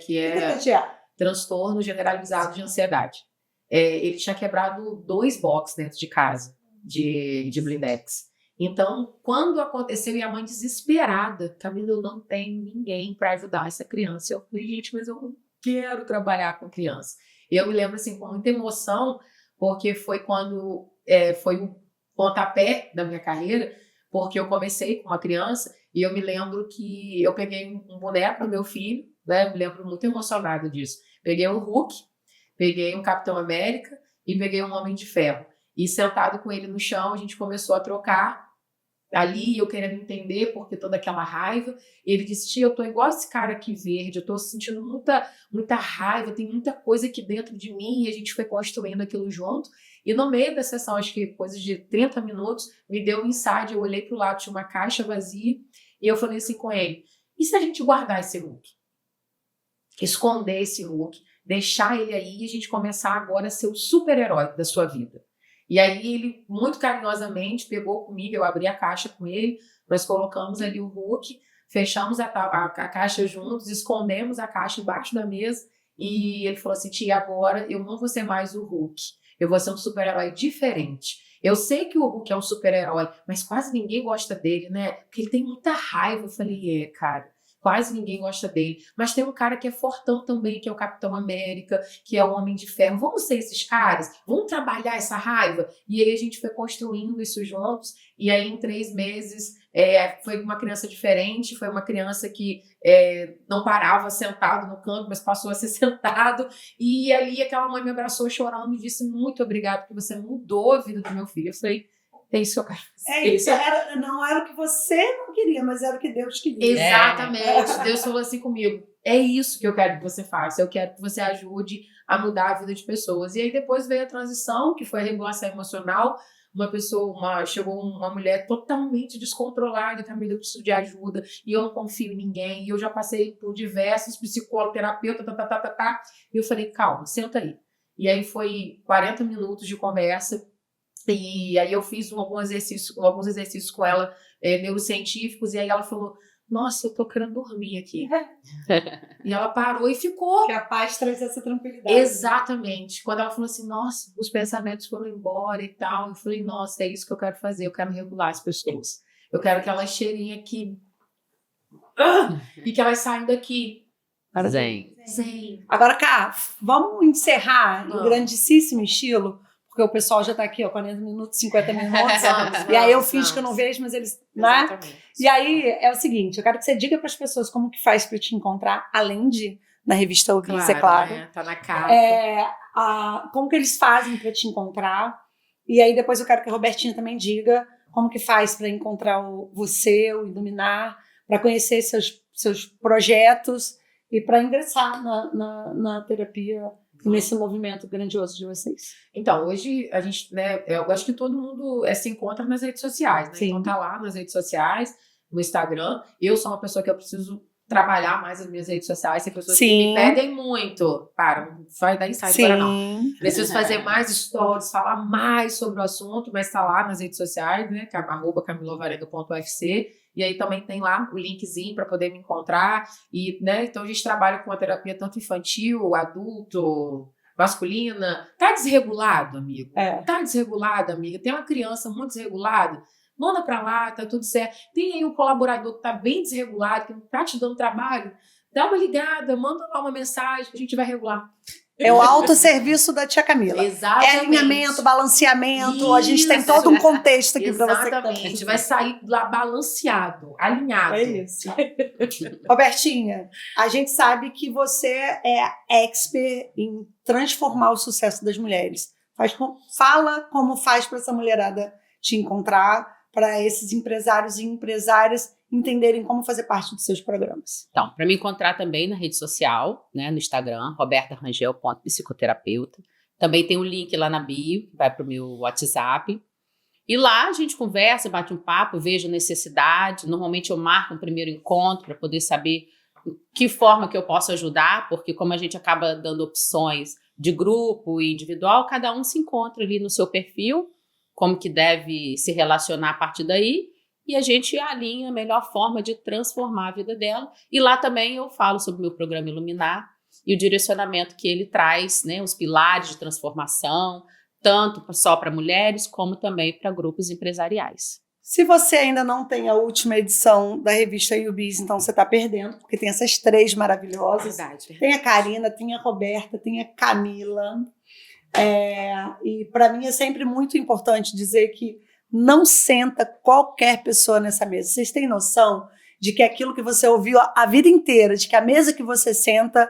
que é transtorno generalizado de ansiedade. Ele tinha quebrado 2 boxes dentro de casa, de blindex. Então, quando aconteceu, e a mãe desesperada, Camila, eu não tenho ninguém para ajudar essa criança. Eu falei, gente, mas eu não quero trabalhar com criança. E eu me lembro, assim, com muita emoção, porque foi quando foi o pontapé da minha carreira, porque eu comecei com uma criança e eu me lembro que eu peguei um boneco do meu filho, né? Me lembro muito emocionada disso. Peguei um Hulk, peguei um Capitão América e peguei um Homem de Ferro. E sentado com ele no chão, a gente começou a trocar ali, eu querendo entender porque toda aquela raiva. Ele disse, tia, eu tô igual esse cara aqui verde, eu tô sentindo muita raiva, tem muita coisa aqui dentro de mim, e a gente foi construindo aquilo junto. E no meio da sessão, acho que coisa de 30 minutos, me deu um insight, eu olhei pro lado, tinha uma caixa vazia, e eu falei assim com ele, e se a gente guardar esse Hulk? Esconder esse Hulk, deixar ele aí e a gente começar agora a ser o super-herói da sua vida. E aí ele, muito carinhosamente, pegou comigo, eu abri a caixa com ele, nós colocamos ali o Hulk, fechamos a caixa juntos, escondemos a caixa embaixo da mesa e ele falou assim, tia, agora eu não vou ser mais o Hulk, eu vou ser um super-herói diferente. Eu sei que o Hulk é um super-herói, mas quase ninguém gosta dele, né? Porque ele tem muita raiva. Eu falei, cara, quase ninguém gosta dele. Mas tem um cara que é fortão também, que é o Capitão América, que é o Homem de Ferro. Vamos ser esses caras? Vamos trabalhar essa raiva? E aí a gente foi construindo isso juntos. E aí em 3 meses foi uma criança diferente, foi uma criança que não parava sentado no canto, mas passou a ser sentado. E ali aquela mãe me abraçou chorando e disse, muito obrigada, porque você mudou a vida do meu filho. Eu falei, é isso que eu quero fazer. Não era o que você não queria, mas era o que Deus queria. Exatamente. Deus falou assim comigo, é isso que eu quero que você faça, eu quero que você ajude a mudar a vida de pessoas. E aí depois veio a transição, que foi a regulação emocional. Chegou uma mulher totalmente descontrolada, Camila, eu preciso de ajuda, e eu não confio em ninguém, e eu já passei por diversos psicólogos, terapeutas, e eu falei, calma, senta aí. E aí foi 40 minutos de conversa. E aí eu fiz alguns exercícios com ela, neurocientíficos, e aí ela falou, nossa, eu tô querendo dormir aqui. E ela parou e ficou. Que a paz traz essa tranquilidade. Exatamente. Quando ela falou assim, nossa, os pensamentos foram embora e tal, eu falei, nossa, é isso que eu quero fazer, eu quero regular as pessoas. Eu quero que elas cheirem aqui e que elas saiam daqui. Zen. Agora, Cá, vamos encerrar em grandíssimo estilo, porque o pessoal já tá aqui, 40 minutos, 50 minutos. E aí eu finjo que eu não vejo, mas eles... Né? Exatamente. E aí é o seguinte, eu quero que você diga para as pessoas como que faz para te encontrar, além de na revista Ouvis, é claro. Né? Tá na capa. Como que eles fazem para te encontrar. E aí depois eu quero que a Robertinha também diga como que faz para encontrar você, o Iluminar, para conhecer seus projetos e para ingressar na terapia, nesse movimento grandioso de vocês. Então, hoje a gente, né, eu acho que todo mundo se encontra nas redes sociais, né? Sim. Então tá lá nas redes sociais, no Instagram. Eu sou uma pessoa que eu preciso trabalhar mais as minhas redes sociais. Tem pessoas que me pedem muito. Não vai dar insight agora não. Preciso fazer mais stories, falar mais sobre o assunto, mas tá lá nas redes sociais, né? @camilovarenga.ufc. E aí também tem lá o linkzinho para poder me encontrar. E, né, então a gente trabalha com a terapia tanto infantil, adulto, masculina. Tá desregulado, amigo? Tá desregulado, amiga? Tem uma criança muito desregulada? Manda para lá, tá tudo certo. Tem aí um colaborador que tá bem desregulado, que não tá te dando trabalho? Dá uma ligada, manda lá uma mensagem que a gente vai regular. É o autosserviço da tia Camila. Exatamente. É alinhamento, balanceamento, a gente tem todo um contexto aqui para você. Exatamente, a gente vai sair lá balanceado, alinhado. É isso. Robertinha, a gente sabe que você é expert em transformar o sucesso das mulheres. Fala como faz para essa mulherada te encontrar, para esses empresários e empresárias entenderem como fazer parte dos seus programas. Então, para me encontrar também na rede social, né, no Instagram, robertarangel.psicoterapeuta. Também tem um link lá na bio, que vai para o meu WhatsApp. E lá a gente conversa, bate um papo, vejo necessidade. Normalmente eu marco um primeiro encontro para poder saber que forma que eu posso ajudar, porque como a gente acaba dando opções de grupo e individual, cada um se encontra ali no seu perfil, como que deve se relacionar a partir daí, e a gente alinha a melhor forma de transformar a vida dela. E lá também eu falo sobre o meu programa Iluminar e o direcionamento que ele traz, né, os pilares de transformação, tanto só para mulheres, como também para grupos empresariais. Se você ainda não tem a última edição da revista YouBiz, então você está perdendo, porque tem essas 3 maravilhosas. Verdade. Tem a Karina, tem a Roberta, tem a Camila. E para mim é sempre muito importante dizer que não senta qualquer pessoa nessa mesa. Vocês têm noção de que aquilo que você ouviu a vida inteira, de que a mesa que você senta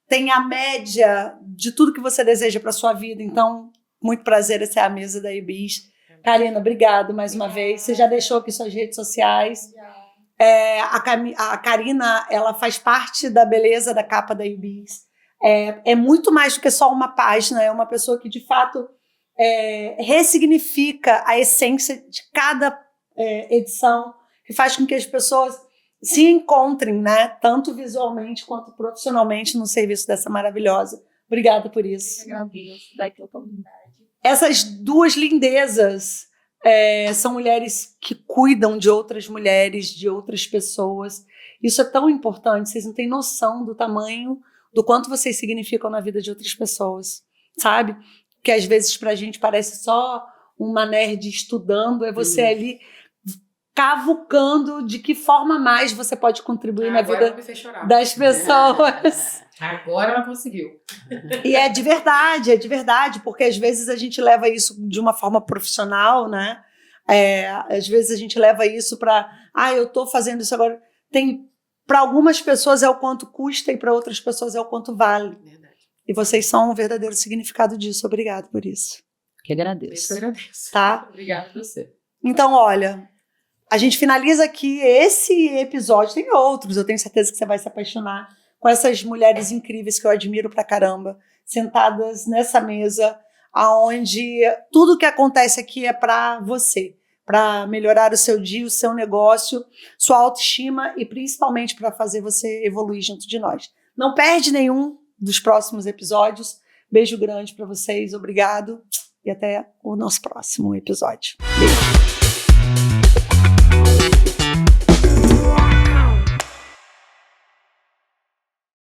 tem a média de tudo que você deseja para sua vida. Então, muito prazer, essa é a mesa da YouBiz. Karina, obrigado mais uma vez. Você já deixou aqui suas redes sociais. A Karina, ela faz parte da beleza da capa da YouBiz. É muito mais do que só uma página, é uma pessoa que, de fato, ressignifica a essência de cada edição, que faz com que as pessoas se encontrem, né, tanto visualmente quanto profissionalmente no serviço dessa maravilhosa. Obrigada por isso. Eu agradeço daqui a oportunidade. Essas 2 lindezas são mulheres que cuidam de outras mulheres, de outras pessoas. Isso é tão importante, vocês não têm noção do tamanho, do quanto vocês significam na vida de outras pessoas, sabe? Que às vezes pra gente parece só uma nerd estudando, é você ali cavucando de que forma mais você pode contribuir na Agora vida ela me fez chorar. das pessoas. Agora ela conseguiu. E é de verdade, porque às vezes a gente leva isso de uma forma profissional, né? Às vezes a gente leva isso para, eu estou fazendo isso agora. Para algumas pessoas é o quanto custa e para outras pessoas é o quanto vale. Verdade. E vocês são um verdadeiro significado disso. Obrigado por isso. Que agradeço. Eu agradeço. Tá? Obrigada a você. Então, olha, a gente finaliza aqui esse episódio. Tem outros, eu tenho certeza que você vai se apaixonar com essas mulheres incríveis que eu admiro pra caramba, sentadas nessa mesa, onde tudo que acontece aqui é para você, para melhorar o seu dia, o seu negócio, sua autoestima e principalmente para fazer você evoluir junto de nós. Não perde nenhum dos próximos episódios. Beijo grande para vocês, obrigado e até o nosso próximo episódio. Beijo.